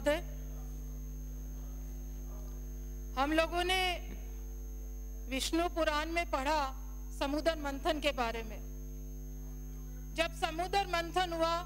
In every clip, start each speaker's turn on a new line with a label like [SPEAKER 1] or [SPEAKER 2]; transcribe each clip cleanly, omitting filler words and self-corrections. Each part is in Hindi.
[SPEAKER 1] महोदय, हम लोगों ने विष्णु पुराण में पढ़ा समुद्र मंथन के बारे में। जब समुद्र मंथन हुआ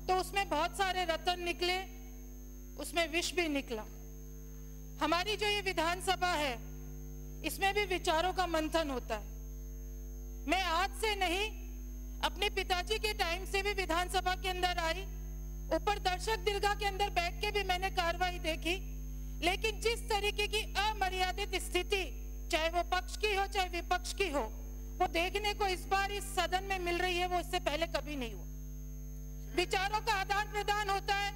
[SPEAKER 1] तो उसमें बहुत सारे रत्न निकले, उसमें विष भी निकला। हमारी जो ये विधानसभा है, इसमें भी विचारों का मंथन होता है। मैं आज से नहीं, अपने पिताजी के टाइम से भी विधानसभा के अंदर आई, ऊपर दर्शक दीर्घा के अंदर बैठ के भी मैंने कार्रवाई देखी, लेकिन जिस तरीके की अमर्यादित स्थिति, चाहे वो पक्ष की हो चाहे विपक्ष की हो, वो देखने को इस बार इस सदन में मिल रही है, वो इससे पहले कभी नहीं हुआ। विचारों का आदान प्रदान होता है,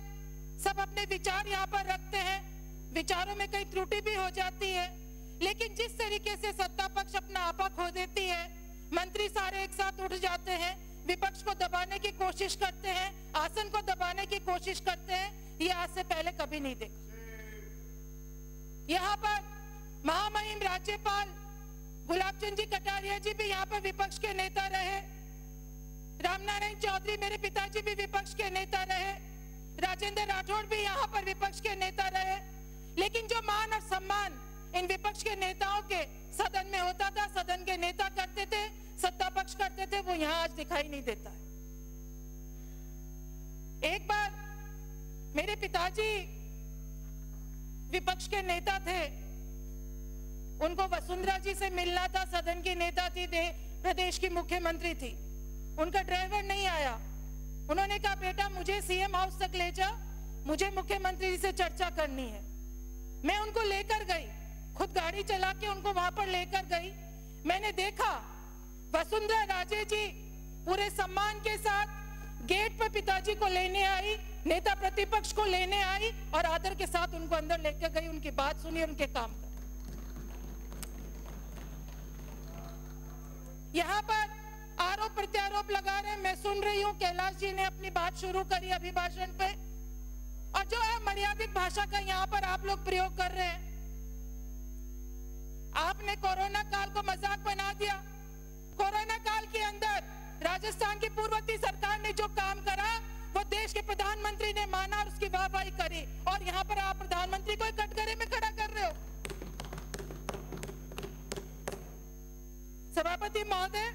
[SPEAKER 1] सब अपने विचार यहाँ पर रखते हैं, विचारों में कई त्रुटि भी हो जाती है, लेकिन जिस तरीके से सत्ता पक्ष अपना आपा खो देती है, मंत्री सारे एक साथ उठ जाते हैं, विपक्ष को दबाने की कोशिश करते हैं, आसन को दबाने की कोशिश करते हैं, ये आज से पहले कभी नहीं देखा। यहाँ पर महामहिम राज्यपाल गुलाब चंद जी कटारिया जी भी यहाँ पर विपक्ष के नेता रहे, रामनारायण चौधरी मेरे पिताजी भी विपक्ष के नेता रहे, राजेंद्र राठौड़ भी यहाँ पर विपक्ष के नेता रहे, लेकिन जो मान और सम्मान इन विपक्ष के नेताओं के सदन में होता था, सदन के नेता करते थे, सत्ता पक्ष करते थे, वो यहाँ आज दिखाई नहीं देता है। एक बार मेरे पिताजी विपक्ष के नेता थे, उनको वसुंधरा जी से मिलना था, सदन की नेता थी, प्रदेश की मुख्यमंत्री थी, उनका ड्राइवर नहीं आया। उन्होंने कहा, बेटा मुझे सीएम हाउस तक ले जा, मुझे मुख्यमंत्री जी से चर्चा करनी है। मैं उनको लेकर गई, खुद गाड़ी चला के उनको वहां पर लेकर गई। मैंने देखा वसुंधरा राजे जी पूरे सम्मान के साथ गेट पर पिताजी को लेने आई, नेता प्रतिपक्ष को लेने आई और आदर के साथ उनको अंदर लेकर गई, उनकी बात सुनी, उनके काम कर। यहाँ पर आरोप प्रत्यारोप लगा रहे हैं, मैं सुन रही हूँ। कैलाश जी ने अपनी बात शुरू करी अभिभाषण पे, और जो अमर्यादित भाषा का यहाँ पर आप लोग प्रयोग कर रहे हैं। आपने कोरोना काल को मजाक बना दिया। कोरोना काल के अंदर राजस्थान की पूर्ववर्ती सरकार ने जो काम करा, वो देश के प्रधानमंत्री ने माना और उसकी वाहवाही करी, और यहाँ पर आप प्रधानमंत्री को कटघरे में खड़ा कर रहे हो। सभापति महोदय,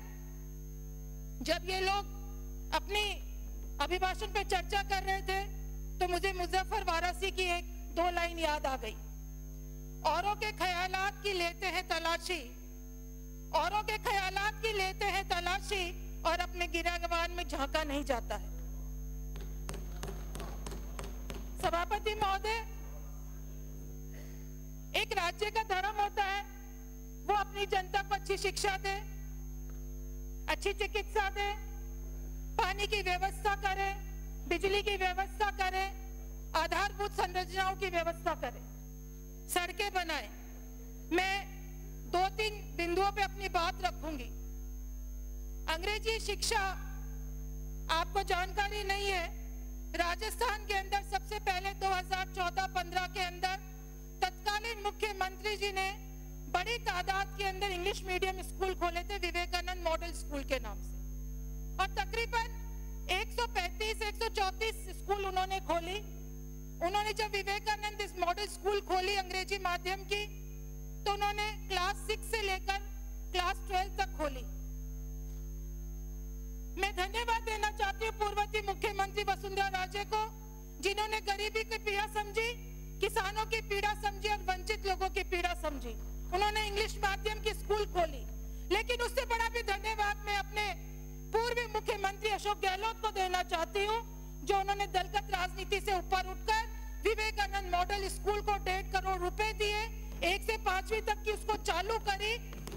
[SPEAKER 1] जब ये लोग अपनी अभिभाषण पे चर्चा कर रहे थे, तो मुझे मुजफ्फर वारासी की एक दो लाइन याद आ गई। औरों के ख्यालात की लेते हैं तलाशी, औरों के ख्यालात की लेते हैं तलाशी, और अपने गिरहवान में झांका नहीं जाता है। सभापति महोदय, एक राज्य का धर्म होता है, वो अपनी जनता को अच्छी शिक्षा दे, अच्छी चिकित्सा दे, पानी की व्यवस्था करे, बिजली की व्यवस्था करे, आधारभूत संरचनाओं की व्यवस्था करे, सड़कें बनाए। मैं 2-3 बिंदुओं पे अपनी बात रखूंगी। अंग्रेजी शिक्षा आपको जानकारी नहीं है, राजस्थान के अंदर सबसे पहले 2014-15 के अंदर तत्कालीन मुख्यमंत्री जी ने बड़ी तादाद के अंदर इंग्लिश मीडियम स्कूल खोले थे, विवेकानंद मॉडल स्कूल के नाम से, और तकरीबन 135-134 स्कूल उन्होंने खोली। उन्होंने जब विवेकानंद इस मॉडल स्कूल खोली अंग्रेजी माध्यम की, तो उन्होंने क्लास 6 से लेकर क्लास 12 तक खोली। मैं धन्यवाद देना चाहती हूँ पूर्ववर्ती मुख्यमंत्री वसुंधरा राजे को, जिन्होंने गरीबी की पीड़ा समझी, किसानों की पीड़ा समझी और वंचित लोगों की पीड़ा समझी। उन्होंने इंग्लिश माध्यम की स्कूल खोली। लेकिन उससे बड़ा भी धन्यवाद मैं अपने पूर्व मुख्यमंत्री अशोक गहलोत को देना चाहती हूँ, जो उन्होंने दलगत राजनीति से ऊपर उठकर विवेकानंद मॉडल स्कूल को 1.5 करोड़ रुपए दिए, 1 से 5वीं तक की उसको चालू करी,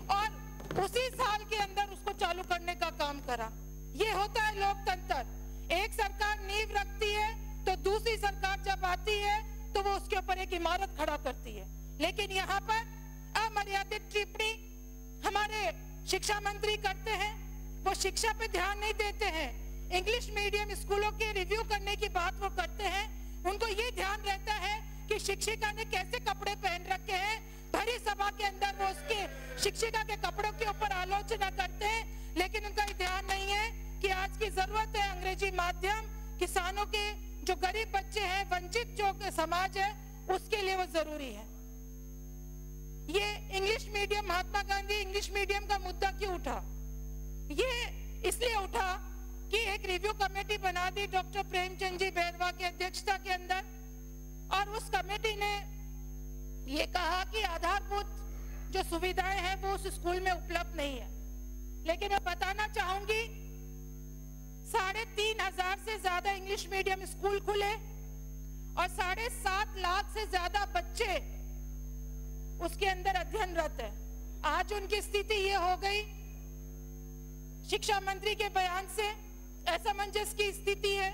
[SPEAKER 1] और उसी साल के अंदर उसको चालू करने का काम करा। ये होता है लोकतंत्र। एक सरकार नींव रखती है, तो दूसरी सरकार जब आती है तो वो उसके ऊपर एक इमारत खड़ा करती है। लेकिन यहाँ पर अमर्यादित टिप्पणी हमारे शिक्षा मंत्री करते हैं, वो शिक्षा पे ध्यान नहीं देते हैं। इंग्लिश मीडियम स्कूलों के रिव्यू करने की बात वो करते हैं, उनको ये ध्यान रहता है कि शिक्षिका ने कैसे कपड़े पहन रखे हैं, भरी सभा के अंदर वो उसके शिक्षिका के कपड़ों के ऊपर आलोचना करते हैं, लेकिन उनका ध्यान नहीं है कि आज की जरूरत है अंग्रेजी माध्यम, किसानों के जो गरीब बच्चे हैं, वंचित जो समाज है, उसके लिए वो जरूरी है। ये English medium, Mahatma Gandhi English medium का मुद्दा क्यों उठा? ये इसलिए उठा कि एक रिव्यू कमेटी बना दी डॉक्टर प्रेमचंद जी बैरवा की अध्यक्षता के अंदर, और उस कमेटी ने ये कहा कि आधारभूत जो सुविधाएं हैं वो उस स्कूल में उपलब्ध नहीं है। लेकिन मैं बताना चाहूंगी 3,500 से ज्यादा इंग्लिश मीडियम स्कूल खुले और 7.5 लाख से ज्यादा बच्चे उसके अंदर अध्ययनरत है। आज उनकी स्थिति ये हो गई, शिक्षा मंत्री के बयान से असमंजस की स्थिति है।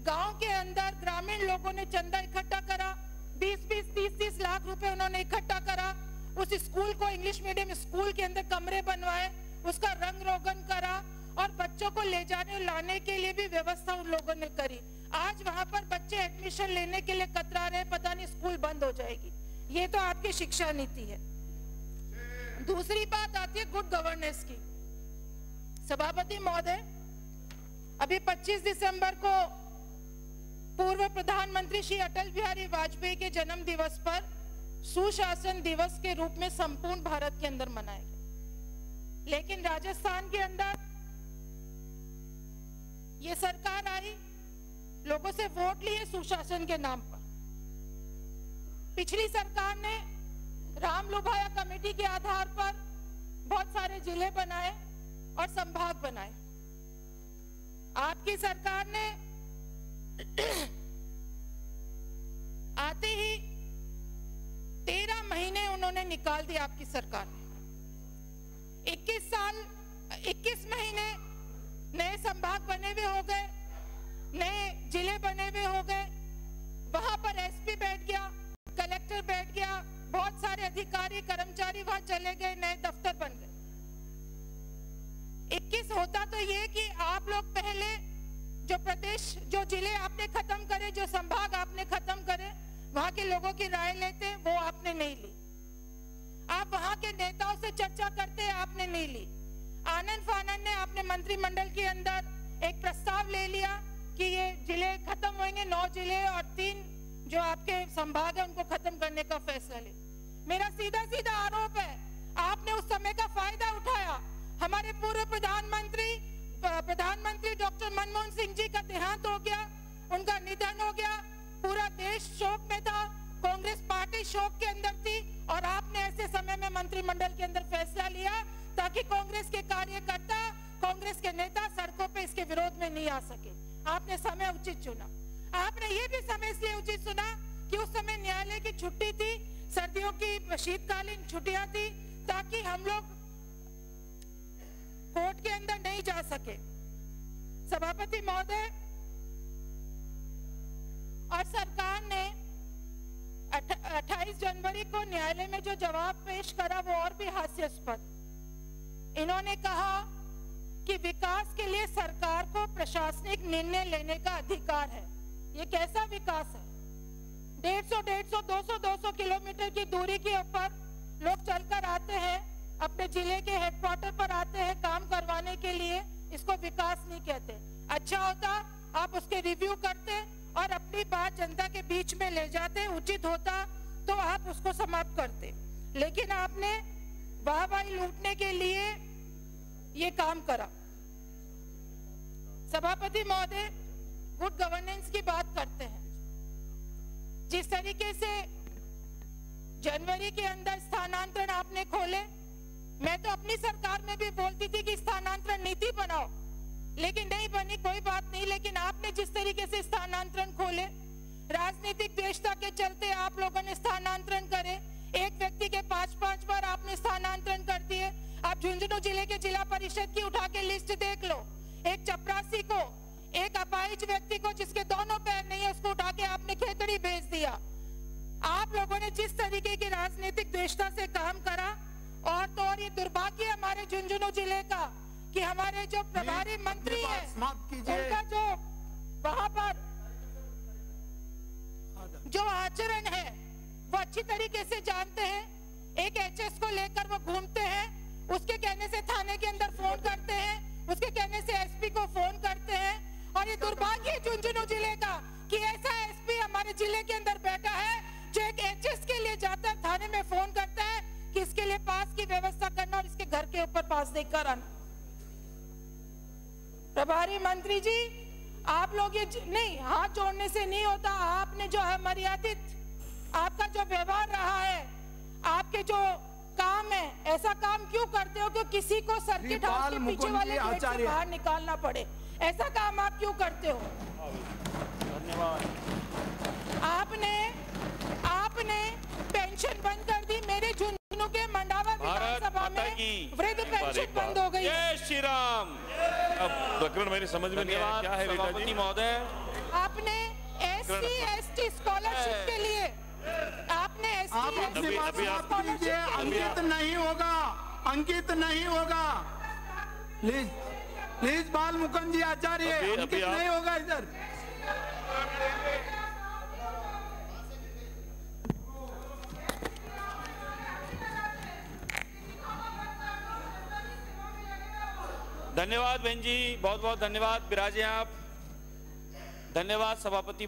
[SPEAKER 1] गांव के अंदर ग्रामीण लोगों ने चंदा इकट्ठा करा, 20-20, 30-30 लाख रुपए उन्होंने इकट्ठा करा। उस स्कूल को, इंग्लिश मीडियम स्कूल के अंदर कमरे बनवाए, उसका रंग रोगन करा और बच्चों को ले जाने और लाने के लिए भी व्यवस्था उन लोगों ने करी। आज वहां पर बच्चे एडमिशन लेने के लिए कतरा रहे, पता नहीं स्कूल बंद हो जाएगी। ये तो आपकी शिक्षा नीति है। दूसरी बात आती है गुड गवर्नेंस की। सभापति महोदय, अभी 25 दिसंबर को पूर्व प्रधानमंत्री श्री अटल बिहारी वाजपेयी के जन्म दिवस पर सुशासन दिवस के रूप में संपूर्ण भारत के अंदर मनाया गया। लेकिन राजस्थान के अंदर ये सरकार आई, लोगों से वोट लिए सुशासन के नाम पर। पिछली सरकार ने राम लुभाया कमेटी के आधार पर बहुत सारे जिले बनाए और संभाग बनाए। आपकी सरकार ने आते ही 13 महीने उन्होंने निकाल दिया। आपकी सरकार ने 21 महीने नए संभाग बने हुए हो गए, नए जिले बने हुए हो गए। वहां पर एसपी बैठ गया, कलेक्टर बैठ गया, बहुत सारे अधिकारी कर्मचारी वहां चले गए, नए दफ्तर बन गए। 21 होता तो ये कि आप लोग पहले जो प्रदेश, जो जिले आपने खत्म करे, जो संभाग आपने खत्म करे, वहां के लोगों की राय लेते, वो आपने नहीं ली। आप वहां के नेताओं से चर्चा करते, आपने नहीं ली। आनंद फानन ने आपने मंत्रिमंडल के अंदर एक प्रस्ताव ले लिया कि ये जिले खत्म होंगे, 9 जिले और 3 जो आपके संभाग है उनको खत्म करने का फैसला ले। मेरा सीधा सीधा आरोप है, आपने उस समय का फायदा उठाया। हमारे पूर्व प्रधानमंत्री डॉक्टर मनमोहन सिंह जी का देहांत हो गया, उनका निधन हो गया, पूरा देश शोक में था, कांग्रेस पार्टी शोक के अंदर थी, और आपने ऐसे समय में मंत्रिमंडल के अंदर फैसला लिया ताकि कांग्रेस के कार्यकर्ता, कांग्रेस के नेता सड़कों पे इसके विरोध में नहीं आ सके। आपने समय उचित चुना। आपने ये भी समय इसलिए उचित चुना कि उस समय न्यायालय की छुट्टी थी, सर्दियों की शीतकालीन छुट्टियां थी, ताकि हम लोग कोर्ट के अंदर नहीं जा सके। सभापति महोदय, और सरकार ने 28 जनवरी को न्यायालय में जो जवाब पेश करा वो और भी हास्यास्पद। इन्होंने कहा कि विकास के लिए सरकार को प्रशासनिक निर्णय लेने का अधिकार है। ये कैसा विकास है? 150, 200 किलोमीटर की दूरी के ऊपर लोग चलकर आते हैं, अपने जिले के हेडक्वार्टर पर आते हैं काम करवाने के लिए। इसको विकास नहीं कहते। अच्छा होता आप उसके रिव्यू करते और अपनी बात जनता के बीच में ले जाते, उचित होता तो आप उसको समाप्त करते। लेकिन आपने वाहवाही लूटने के लिए ये काम करा। सभापति महोदय, गुड गवर्नेंस की बात करते हैं। जिस तरीके से जनवरी के अंदर स्थानांतरण आपने खोले, मैं तो अपनी सरकार में भी बोलती थी कि स्थानांतरण नीति बनाओ, लेकिन नहीं बनी, कोई बात नहीं। लेकिन आपने जिस तरीके से स्थानांतरण खोले, राजनीतिक द्वेषता के चलते आप लोगों ने स्थानांतरण करे। एक व्यक्ति के 5-5 बार आपने स्थानांतरण कर दिए। आप झुंझुनू जिले के जिला परिषद की उठा के लिस्ट देख लो। एक चपरासी को, एक अपाहिज व्यक्ति को जिसके दोनों पैर नहीं है, उसको उठा के आपने खेतड़ी भेज दिया। आप लोगों ने जिस तरीके की राजनीतिक द्वेषता से काम करा, और तो और ये दुर्भाग्य हमारे झुंझुनू जिले का कि हमारे जो प्रभारी मंत्री है उनका जो वहां पर जो आचरण है वो अच्छी तरीके से जानते हैं। एक एचएस को लेकर वो घूमते हैं, उसके कहने से थाने के अंदर फोन करते हैं, उसके कहने से एसपी को फोन करते हैं। और ये दुर्भाग्य है झुंझुनू जिले का कि ऐसा एसपी हमारे जिले के अंदर बैठा है जो एक एचएस के लिए जाता है, थाने में फोन करता है कि इसके लिए पास की व्यवस्था करना और इसके घर के ऊपर पास देकर आना। प्रभारी मंत्री जी, आप लोग ये नहीं, हाथ जोड़ने से नहीं होता। आपने जो है मर्यादित, आपका जो व्यवहार रहा है, आपके जो काम है, ऐसा काम क्यों करते हो कि किसी को सर्किट हाउस के पीछे वाले गेट से बाहर निकालना पड़े? ऐसा काम आप क्यों करते हो? धन्यवाद। आपने पेंशन बंद कर दी। मेरे झुंझुनू के मंडावा विधानसभा में वृद्ध पेंशन बंद हो गई।
[SPEAKER 2] जय श्री राम। अब प्रकरण मेरी समझ में नहीं आया क्या है सभापति महोदय।
[SPEAKER 1] आपने SC ST स्कॉलरशिप के लिए आपने
[SPEAKER 3] अंकित नहीं होगा, अंकित नहीं होगा। प्लीज बाल मुकुंद जी आचार्य, अंकित नहीं होगा इधर।
[SPEAKER 2] धन्यवाद बहन जी, बहुत बहुत धन्यवाद। विराजे आप। धन्यवाद सभापति।